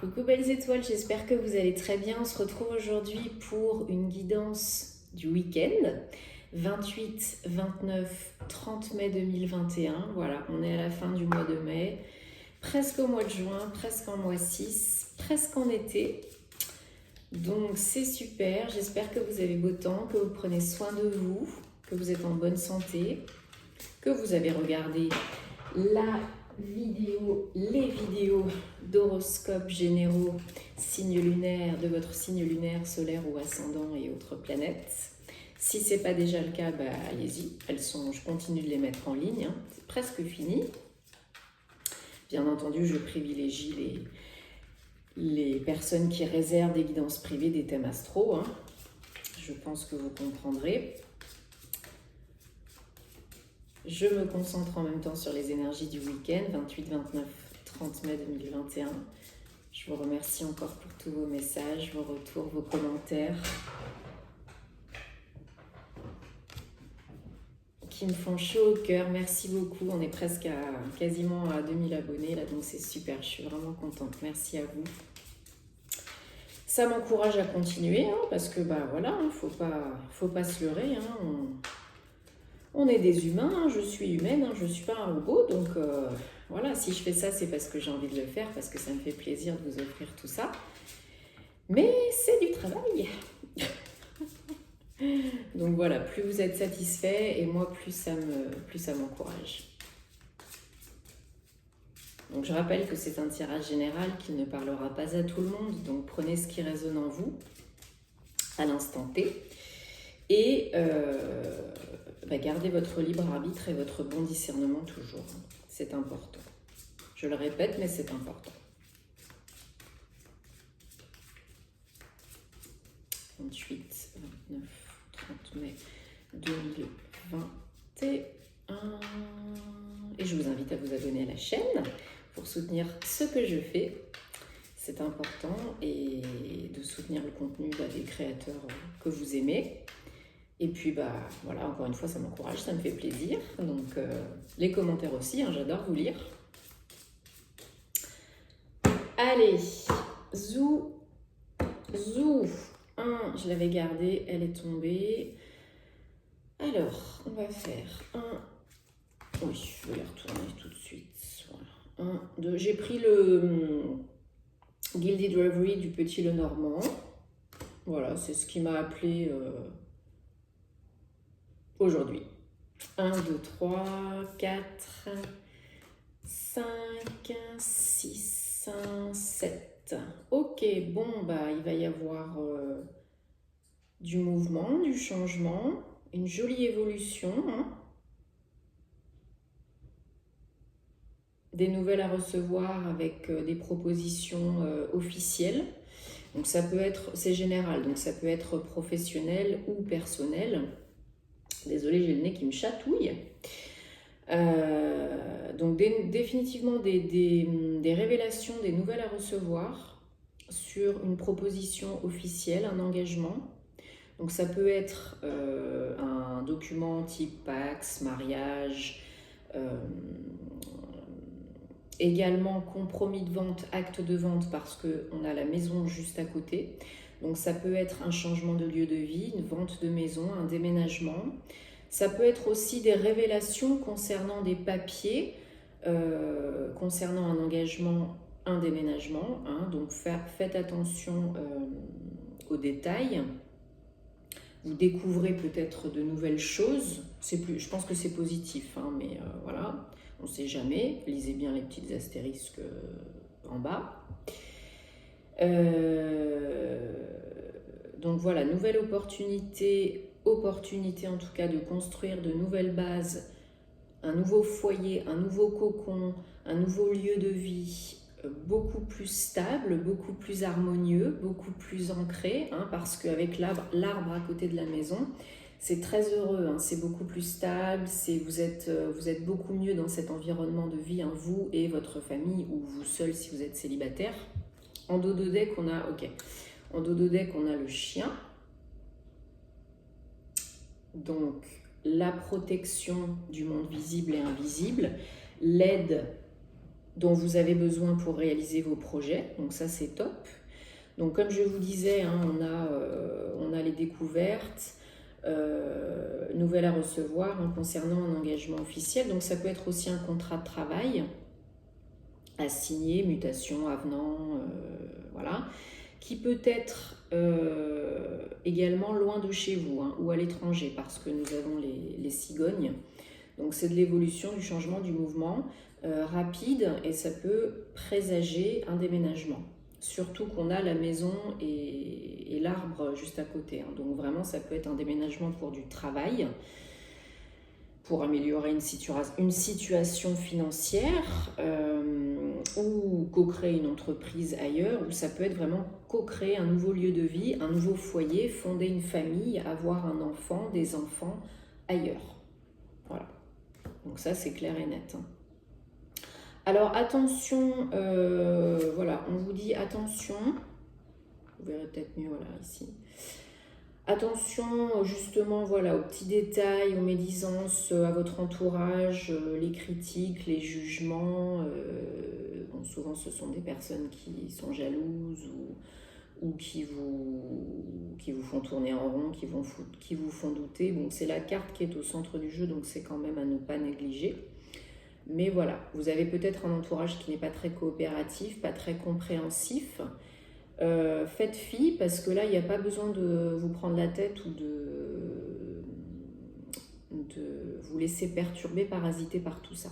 Coucou belles étoiles, j'espère que vous allez très bien. On se retrouve aujourd'hui pour une guidance du week-end, 28, 29, 30 mai 2021. Voilà, on est à la fin du mois de mai, presque au mois de juin, presque en mois 6, presque en été. Donc c'est super, j'espère que vous avez beau temps, que vous prenez soin de vous, que vous êtes en bonne santé, que vous avez regardé les vidéos d'horoscopes généraux, signes lunaires, de votre signe lunaire, solaire ou ascendant et autres planètes. Si ce n'est pas déjà le cas, allez-y, je continue de les mettre en ligne, hein. C'est presque fini. Bien entendu, je privilégie les personnes qui réservent des guidances privées, des thèmes astro, hein. Je pense que vous comprendrez. Je me concentre en même temps sur les énergies du week-end, 28, 29, 30 mai 2021. Je vous remercie encore pour tous vos messages, vos retours, vos commentaires qui me font chaud au cœur. Merci beaucoup. On est presque quasiment à 2000 abonnés là, donc c'est super. Je suis vraiment contente. Merci à vous. Ça m'encourage à continuer, hein, parce que voilà, faut pas se leurrer, hein. On est des humains, hein, je suis humaine, hein, je ne suis pas un robot, donc voilà, si je fais ça, c'est parce que j'ai envie de le faire, parce que ça me fait plaisir de vous offrir tout ça. Mais c'est du travail. Donc voilà, plus vous êtes satisfait, et moi, plus ça m'encourage. Donc je rappelle que c'est un tirage général qui ne parlera pas à tout le monde, donc prenez ce qui résonne en vous, à l'instant T, et gardez votre libre arbitre et votre bon discernement toujours. C'est important. Je le répète, mais c'est important. 28, 29, 30 mai 2021. Et je vous invite à vous abonner à la chaîne pour soutenir ce que je fais. C'est important, et de soutenir le contenu des créateurs que vous aimez. Et puis voilà, encore une fois, ça m'encourage, ça me fait plaisir. Donc les commentaires aussi, hein, j'adore vous lire. Allez, zou, je l'avais gardée, elle est tombée. Alors, on va faire un. Oui, je vais la retourner tout de suite. Voilà. 1, 2. J'ai pris le Gilded Reverie du Petit Lenormand. Voilà, c'est ce qui m'a appelé aujourd'hui. 1, 2, 3, 4, 5, 6, 7. Ok, bon, il va y avoir du mouvement, du changement, une jolie évolution, hein. Des nouvelles à recevoir avec des propositions officielles. Donc ça peut être, c'est général, donc ça peut être professionnel ou personnel. Désolée, j'ai le nez qui me chatouille. Donc définitivement des révélations, des nouvelles à recevoir sur une proposition officielle, un engagement. Donc ça peut être un document type Pax, mariage, également compromis de vente, acte de vente, parce qu'on a la maison juste à côté. Donc ça peut être un changement de lieu de vie, une vente de maison, un déménagement. Ça peut être aussi des révélations concernant des papiers, concernant un engagement, un déménagement, hein. Donc faites attention aux détails. Vous découvrez peut-être de nouvelles choses. Je pense que c'est positif, hein, mais voilà, on ne sait jamais. Lisez bien les petites astérisques en bas. Donc voilà, nouvelle opportunité en tout cas de construire de nouvelles bases, un nouveau foyer, un nouveau cocon, un nouveau lieu de vie beaucoup plus stable, beaucoup plus harmonieux, beaucoup plus ancré, hein, parce qu'avec l'arbre à côté de la maison, c'est très heureux, hein, c'est beaucoup plus stable, vous êtes beaucoup mieux dans cet environnement de vie, hein, vous et votre famille, ou vous seul si vous êtes célibataire. En dos de deck, on a le chien. Donc, la protection du monde visible et invisible, l'aide dont vous avez besoin pour réaliser vos projets. Donc ça, c'est top. Donc comme je vous disais, hein, on a les découvertes, nouvelles à recevoir hein, concernant un engagement officiel. Donc ça peut être aussi un contrat de travail à signer, mutation, avenant, voilà, qui peut être également loin de chez vous hein, ou à l'étranger, parce que nous avons les cigognes. Donc c'est de l'évolution, du changement, du mouvement rapide, et ça peut présager un déménagement. Surtout qu'on a la maison et l'arbre juste à côté. Hein. Donc vraiment, ça peut être un déménagement pour du travail, pour améliorer une situation financière, ou co-créer une entreprise ailleurs, ou ça peut être vraiment co-créer un nouveau lieu de vie, un nouveau foyer, fonder une famille, avoir un enfant, des enfants ailleurs. Voilà. Donc ça, c'est clair et net. Hein. Alors attention, voilà, on vous dit attention, vous verrez peut-être mieux, voilà, ici. Attention justement voilà, aux petits détails, aux médisances, à votre entourage, les critiques, les jugements. Bon, souvent ce sont des personnes qui sont jalouses ou qui vous font tourner en rond, qui vous font douter. Bon, c'est la carte qui est au centre du jeu, donc c'est quand même à ne pas négliger. Mais voilà, vous avez peut-être un entourage qui n'est pas très coopératif, pas très compréhensif. Faites fi, parce que là, il n'y a pas besoin de vous prendre la tête ou de vous laisser perturber, parasiter par tout ça.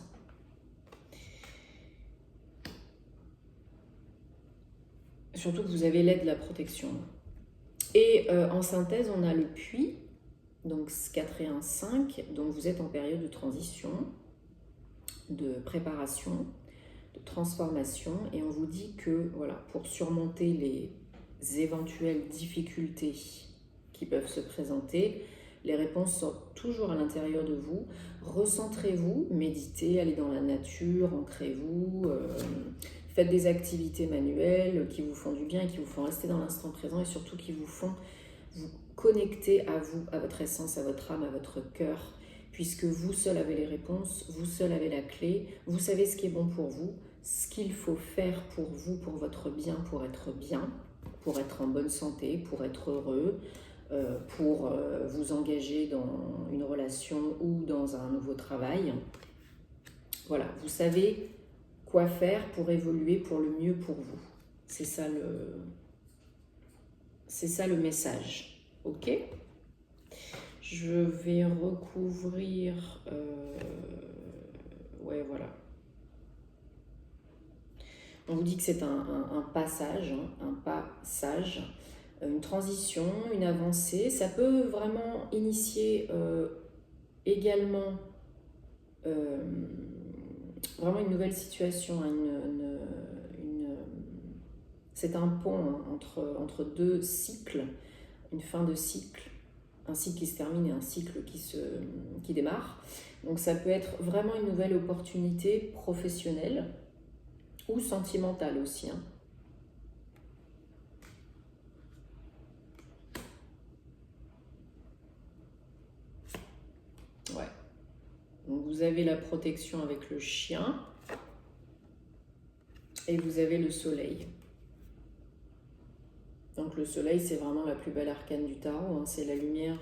Surtout que vous avez l'aide de la protection. Et en synthèse, on a le puits, donc 4 et 1, 5, donc vous êtes en période de transition, de préparation, de transformation, et on vous dit que voilà, pour surmonter les éventuelles difficultés qui peuvent se présenter, les réponses sont toujours à l'intérieur de vous. Recentrez-vous, méditez, allez dans la nature, ancrez-vous, faites des activités manuelles qui vous font du bien et qui vous font rester dans l'instant présent, et surtout qui vous font vous connecter à vous, à votre essence, à votre âme, à votre cœur, puisque vous seul avez les réponses, vous seul avez la clé, vous savez ce qui est bon pour vous, ce qu'il faut faire pour vous, pour votre bien, pour être en bonne santé, pour être heureux, pour vous engager dans une relation ou dans un nouveau travail. Voilà, vous savez quoi faire pour évoluer pour le mieux pour vous. C'est ça le message, ok ? Je vais recouvrir... ouais, voilà. On vous dit que c'est un passage, une transition, une avancée. Ça peut vraiment initier également vraiment une nouvelle situation. C'est un pont hein, entre deux cycles, une fin de cycle, un cycle qui se termine et un cycle qui démarre. Donc ça peut être vraiment une nouvelle opportunité professionnelle ou sentimentale aussi. Hein. Ouais. Donc vous avez la protection avec le chien et vous avez le soleil. Donc le soleil, c'est vraiment la plus belle arcane du tarot, hein. C'est la lumière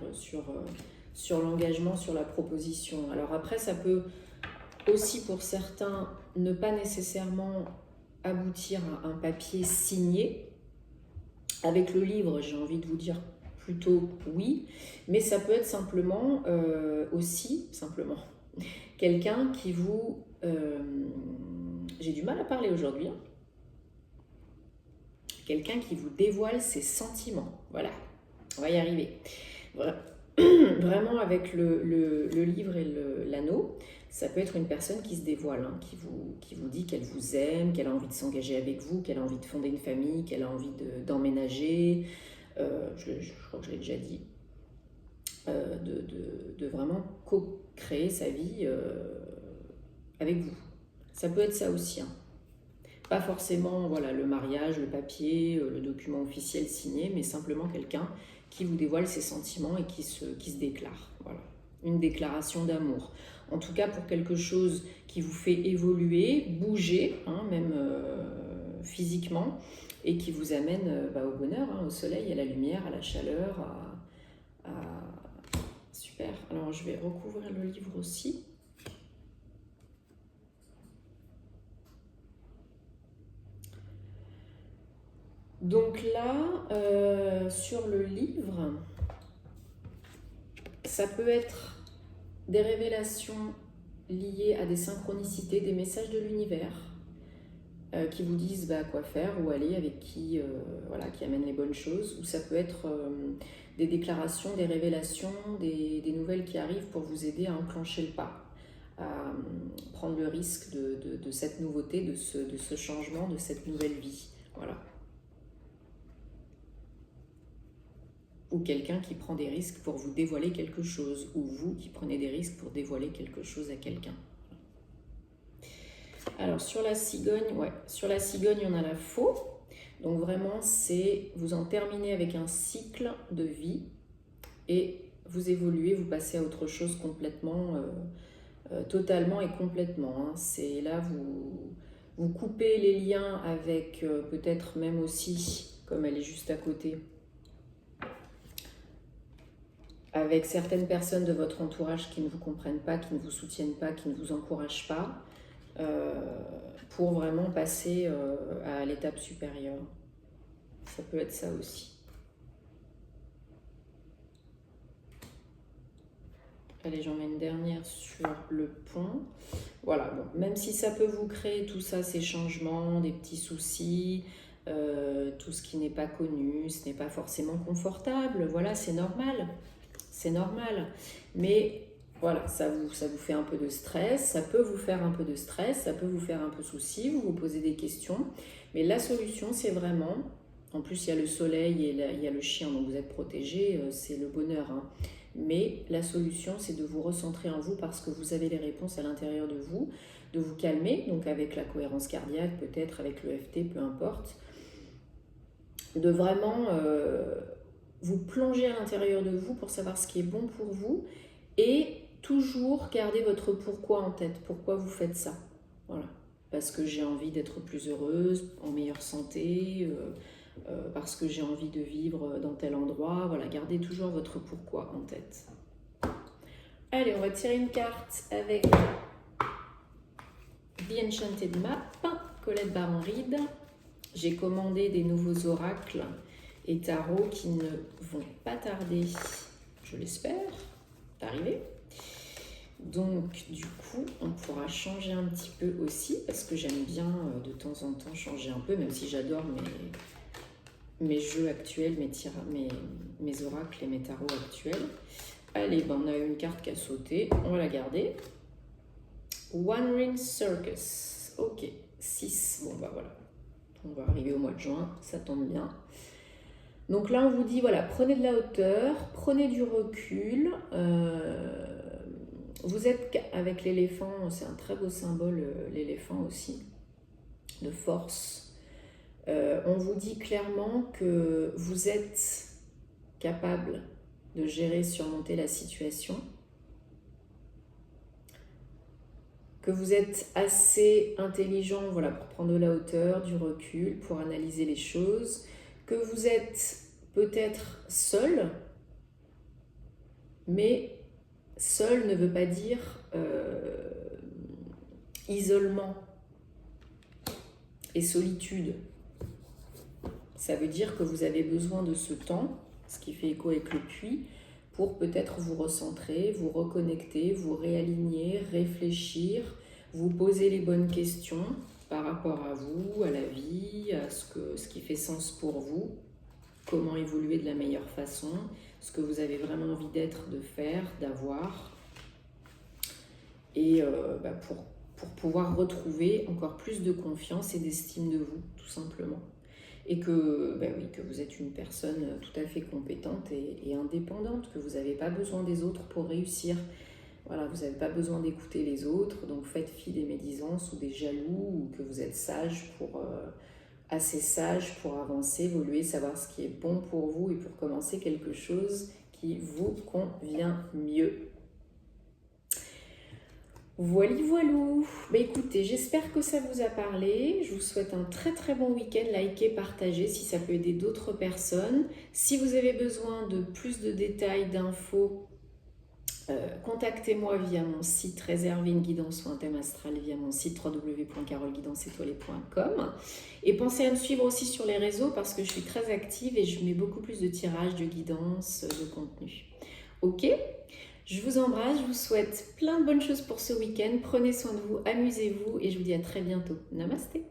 sur l'engagement, sur la proposition. Alors après, ça peut aussi pour certains ne pas nécessairement aboutir à un papier signé. Avec le livre, j'ai envie de vous dire plutôt oui, mais ça peut être simplement quelqu'un qui vous... j'ai du mal à parler aujourd'hui, hein. Quelqu'un qui vous dévoile ses sentiments. Voilà, on va y arriver. Voilà. Vraiment, avec le livre et l'anneau, ça peut être une personne qui se dévoile, hein, qui vous dit qu'elle vous aime, qu'elle a envie de s'engager avec vous, qu'elle a envie de fonder une famille, qu'elle a envie d'emménager. Je crois que je l'ai déjà dit. De vraiment co-créer sa vie avec vous. Ça peut être ça aussi, hein. Pas forcément voilà, le mariage, le papier, le document officiel signé, mais simplement quelqu'un qui vous dévoile ses sentiments et qui se déclare. Voilà. une déclaration d'amour. En tout cas, pour quelque chose qui vous fait évoluer, bouger, hein, même physiquement, et qui vous amène au bonheur, hein, au soleil, à la lumière, à la chaleur, Super. Alors, je vais recouvrir le livre aussi. Donc là, sur le livre, ça peut être des révélations liées à des synchronicités, des messages de l'univers qui vous disent quoi faire, où aller, avec qui, voilà, qui amènent les bonnes choses. Ou ça peut être des déclarations, des révélations, des nouvelles qui arrivent pour vous aider à enclencher le pas, à prendre le risque de cette nouveauté, de ce changement, de cette nouvelle vie. Voilà. Ou quelqu'un qui prend des risques pour vous dévoiler quelque chose, ou vous qui prenez des risques pour dévoiler quelque chose à quelqu'un. Alors sur la cigogne, sur la cigogne on a la faux. Donc vraiment c'est, vous en terminez avec un cycle de vie et vous évoluez, vous passez à autre chose complètement, totalement et complètement. Hein. C'est là vous coupez les liens avec peut-être même aussi, comme elle est juste à côté, avec certaines personnes de votre entourage qui ne vous comprennent pas, qui ne vous soutiennent pas, qui ne vous encouragent pas, pour vraiment passer à l'étape supérieure. Ça peut être ça aussi. Allez, j'en mets une dernière sur le pont. Voilà, bon, même si ça peut vous créer tout ça, ces changements, des petits soucis, tout ce qui n'est pas connu, ce n'est pas forcément confortable, voilà, c'est normal. C'est normal. Mais voilà, ça vous fait un peu de stress, ça peut vous faire un peu de stress, ça peut vous faire un peu souci, vous vous posez des questions. Mais la solution, c'est vraiment, en plus il y a le soleil et il y a le chien, donc vous êtes protégé, c'est le bonheur. Hein. Mais la solution, c'est de vous recentrer en vous parce que vous avez les réponses à l'intérieur de vous calmer, donc avec la cohérence cardiaque, peut-être avec le l'EFT, peu importe, de vraiment vous plonger à l'intérieur de vous pour savoir ce qui est bon pour vous et toujours garder votre pourquoi en tête, pourquoi vous faites ça. Voilà. Parce que j'ai envie d'être plus heureuse, en meilleure santé, parce que j'ai envie de vivre dans tel endroit. Voilà, gardez toujours votre pourquoi en tête. Allez, on va tirer une carte avec The Enchanted Map, Colette Baron-Reid. J'ai commandé des nouveaux oracles et tarots qui ne vont pas tarder, je l'espère, d'arriver. Donc du coup, on pourra changer un petit peu aussi, parce que j'aime bien de temps en temps changer un peu, même si j'adore mes jeux actuels, mes oracles et mes tarots actuels. Allez, on a une carte qui a sauté, on va la garder. One Ring Circus, ok, 6, bon voilà. On va arriver au mois de juin, ça tombe bien. Donc là, on vous dit, voilà, prenez de la hauteur, prenez du recul. Vous êtes avec l'éléphant, c'est un très beau symbole, l'éléphant aussi, de force. On vous dit clairement que vous êtes capable de gérer, surmonter la situation, que vous êtes assez intelligent, voilà, pour prendre de la hauteur, du recul, pour analyser les choses, que vous êtes peut-être seul, mais seul ne veut pas dire isolement et solitude. Ça veut dire que vous avez besoin de ce temps, ce qui fait écho avec le puits, pour peut-être vous recentrer, vous reconnecter, vous réaligner, réfléchir, vous poser les bonnes questions par rapport à vous, à la vie, à ce qui fait sens pour vous, comment évoluer de la meilleure façon, ce que vous avez vraiment envie d'être, de faire, d'avoir, et pour pouvoir retrouver encore plus de confiance et d'estime de vous, tout simplement. Et que, que vous êtes une personne tout à fait compétente et indépendante, que vous n'avez pas besoin des autres pour réussir. Voilà, vous n'avez pas besoin d'écouter les autres, donc faites fi des médisances ou des jaloux, ou que vous êtes assez sage pour avancer, évoluer, savoir ce qui est bon pour vous et pour commencer quelque chose qui vous convient mieux. Voilou, voilou. Bah écoutez, j'espère que ça vous a parlé. Je vous souhaite un très très bon week-end. Likez, partagez si ça peut aider d'autres personnes. Si vous avez besoin de plus de détails, d'infos, contactez-moi via mon site, réservez une guidance ou un thème astral via mon site www.carolguidancetoilée.com. Et pensez à me suivre aussi sur les réseaux parce que je suis très active et je mets beaucoup plus de tirages, de guidance, de contenu. Ok ? Je vous embrasse, je vous souhaite plein de bonnes choses pour ce week-end. Prenez soin de vous, amusez-vous et je vous dis à très bientôt. Namasté.